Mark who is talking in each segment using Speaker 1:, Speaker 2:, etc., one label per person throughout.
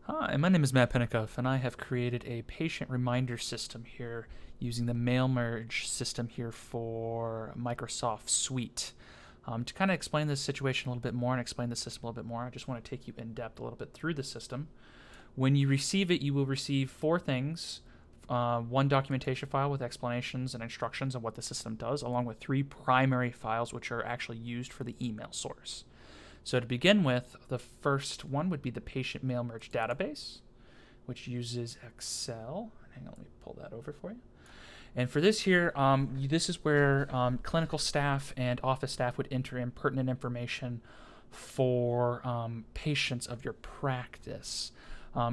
Speaker 1: Hi, my name is Matt Penikoff, and I have created a patient reminder system here using the MailMerge system here for Microsoft Suite. To kind of explain this situation a little bit more and explain the system a little bit more, I just want to take you in depth a little bit through the system. When you receive it, you will receive four things. One documentation file with explanations and instructions on what the system does, along with three primary files which are actually used for the email source. So to begin with, the first one would be the patient MailMerge database, which uses Excel. Hang on, let me pull that over for you. And for this here, this is where clinical staff and office staff would enter in pertinent information for patients of your practice.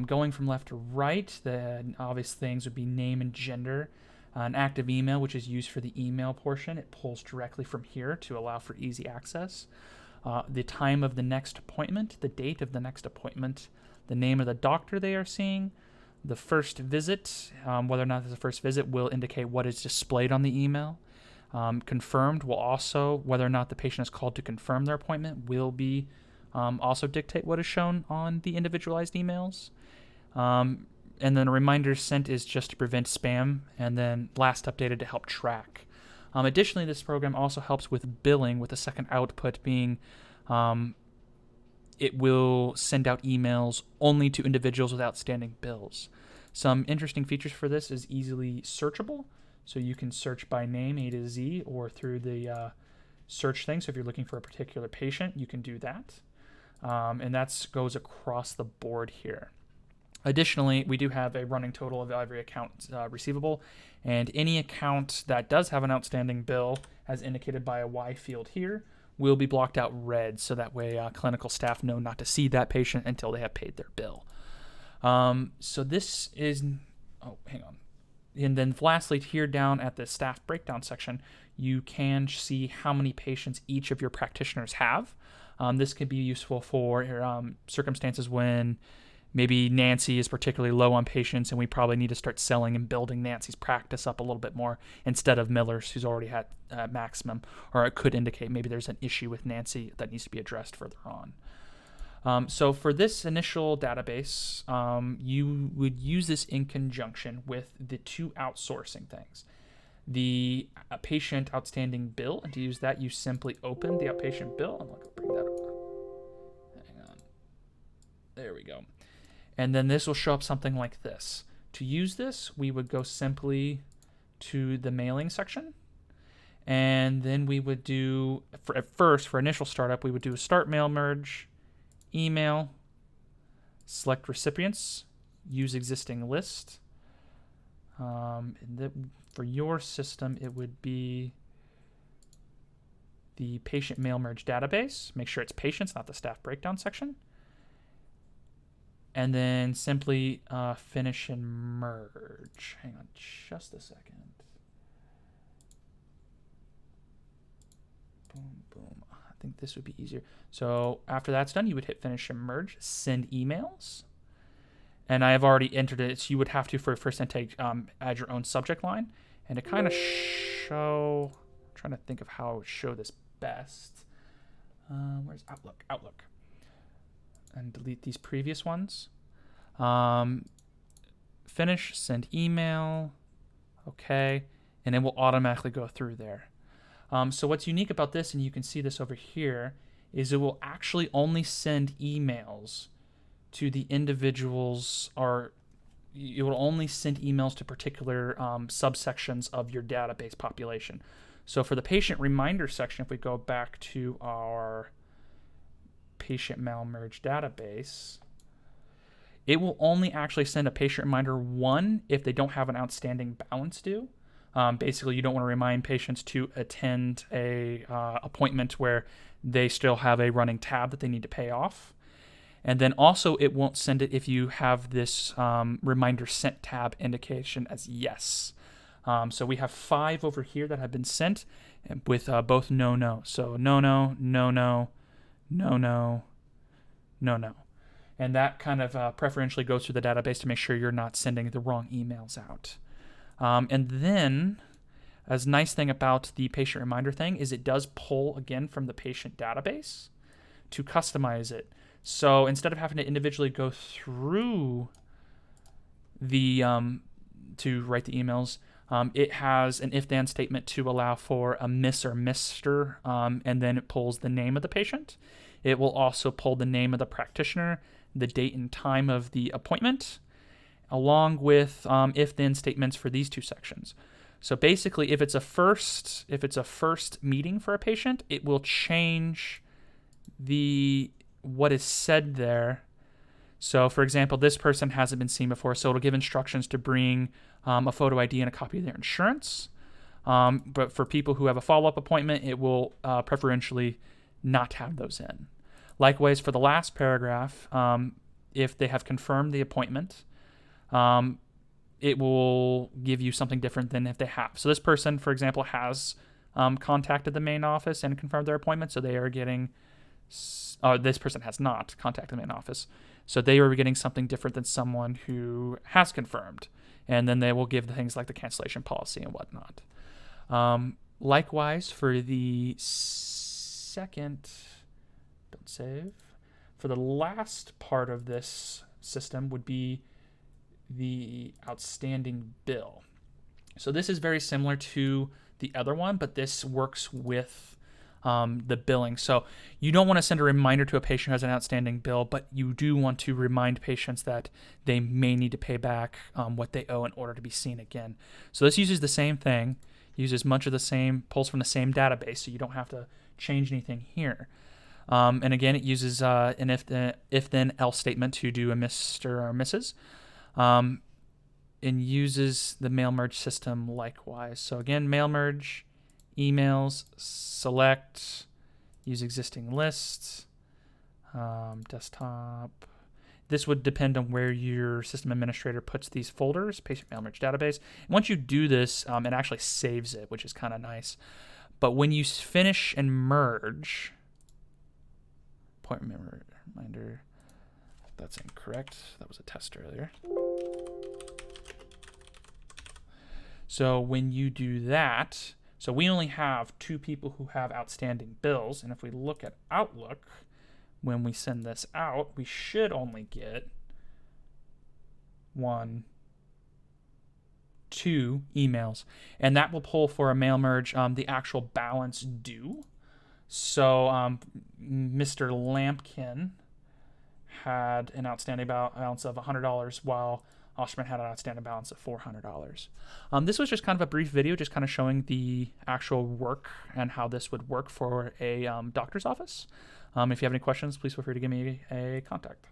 Speaker 1: Going from left to right, the obvious things would be name and gender. An active email, which is used for the email portion. It pulls directly from here to allow for easy access. The time of the next appointment, the date of the next appointment, the name of the doctor they are seeing, the first visit, whether or not there's a first visit will indicate what is displayed on the email. Confirmed will also, whether or not the patient is called to confirm their appointment, will be also dictate what is shown on the individualized emails. And then a reminder sent is just to prevent spam, and then last updated to help track. Additionally, this program also helps with billing, with the second output being it will send out emails only to individuals with outstanding bills. Some interesting features for this is easily searchable, so you can search by name A to Z or through the search thing. So if you're looking for a particular patient, you can do that. And that goes across the board here. Additionally, we do have a running total of every account receivable, and any account that does have an outstanding bill, as indicated by a Y field here, will be blocked out red, so that way clinical staff know not to see that patient until they have paid their bill. So this is, hang on. And then lastly, here down at the staff breakdown section, you can see how many patients each of your practitioners have. This can be useful for circumstances when maybe Nancy is particularly low on patients, and we probably need to start selling and building Nancy's practice up a little bit more instead of Miller's, who's already at maximum. Or it could indicate maybe there's an issue with Nancy that needs to be addressed further on. So for this initial database, you would use this in conjunction with the two outsourcing things. The patient outstanding bill, and to use that, you simply open the outpatient bill. I'm going to bring that up. Hang on. There we go. And then this will show up something like this. To use this, we would go simply to the mailing section. And then we would do, at first, for initial startup, we would do a start MailMerge, email, select recipients, use existing list. For your system, it would be the patient MailMerge database. Make sure it's patients, not the staff breakdown section. And then simply finish and merge. Hang on just a second. Boom, boom. I think this would be easier. So after that's done, you would hit finish and merge, send emails. And I have already entered it, so you would have to, for first intake, add your own subject line. And to kind of show, I'm trying to think of how I would show this best. Where's Outlook? Outlook. And delete these previous ones. Finish, send email, okay, and it will automatically go through there. So what's unique about this, and you can see this over here, is it will actually only send emails to the individuals, or it will only send emails to particular subsections of your database population. So for the patient reminder section, if we go back to our patient MailMerge database, it will only actually send a patient reminder one if they don't have an outstanding balance due. Basically, you don't want to remind patients to attend a appointment where they still have a running tab that they need to pay off. And then also, it won't send it if you have this reminder sent tab indication as yes. So we have 5 over here that have been sent with both no. So no. And that kind of preferentially goes through the database to make sure you're not sending the wrong emails out. And then, a nice thing about the patient reminder thing is it does pull again from the patient database to customize it. So instead of having to individually go through the to write the emails, it has an if-then statement to allow for a Miss or Mr., and then it pulls the name of the patient. It will also pull the name of the practitioner, the date and time of the appointment, along with if-then statements for these two sections. So basically, if it's a first meeting for a patient, it will change what is said there. So, for example, this person hasn't been seen before, so it'll give instructions to bring a photo ID and a copy of their insurance. But for people who have a follow-up appointment, it will preferentially not have those in. Likewise, for the last paragraph, if they have confirmed the appointment, it will give you something different than if they have. So this person, for example, has contacted the main office and confirmed their appointment, so they are getting... this person has not contacted the main office, so they are getting something different than someone who has confirmed. And then they will give the things like the cancellation policy and whatnot. Likewise, for the second... Don't save. For the last part of this system would be the outstanding bill. So this is very similar to the other one, but this works with the billing. So you don't want to send a reminder to a patient who has an outstanding bill, but you do want to remind patients that they may need to pay back what they owe in order to be seen again. So this uses the same thing, uses much of the same, pulls from the same database, so you don't have to change anything here. And again, it uses an if-then-else statement to do a Mr. or Mrs., and uses the MailMerge system likewise. So again, MailMerge, emails, select, use existing lists, desktop. This would depend on where your system administrator puts these folders, patient MailMerge database. And once you do this, it actually saves it, which is kind of nice. But when you finish and merge, appointment reminder, that's incorrect. That was a test earlier. So when you do that, so we only have 2 people who have outstanding bills. And if we look at Outlook, when we send this out, we should only get 1, 2 emails. And that will pull for a MailMerge the actual balance due. So Mr. Lampkin had an outstanding balance of $100, while Osterman had an outstanding balance of $400. This was just kind of a brief video, just kind of showing the actual work and how this would work for a doctor's office. If you have any questions, please feel free to give me a contact.